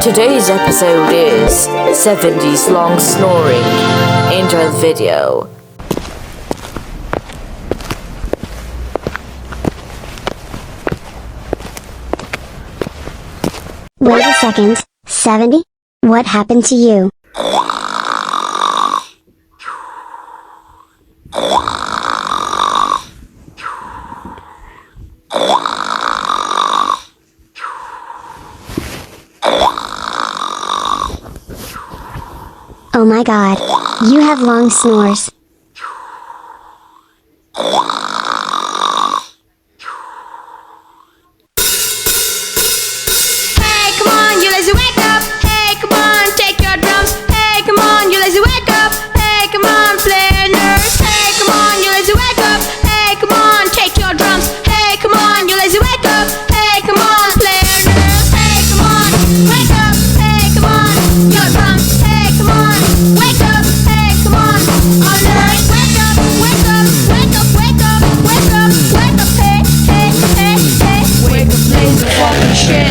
Today's episode is 70's long snoring. Enjoy the video. Wait a second, 70? What happened to you? Oh my god, you have long snores. Hey, come on, you lazy, wake up. Hey, come on, take your drums. Hey, come on, you lazy, wake up. Hey, come on, play nurse. Hey, come on, you lazy, wake up. Hey, come on, take your drums. Hey, come on, you lazy, wake up. Hey, come on, play nurse. Hey, come on, wake up. Hey, come on, your drums. Hey, come on, wake up. Hey, come on, all night. Wake up, wake up, wake up, wake up, wake up, wake up. Hey, hey, hey, hey. Wake up, lazy fucking shit.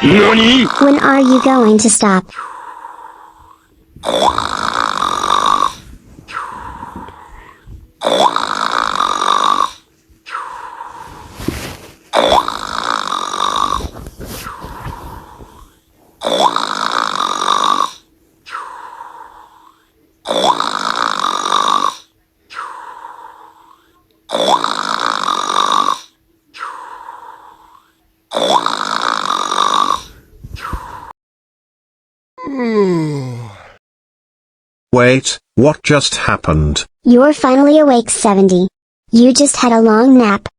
NANI?! When are you going to stop? Wait, what just happened? You're finally awake, 70. You just had a long nap.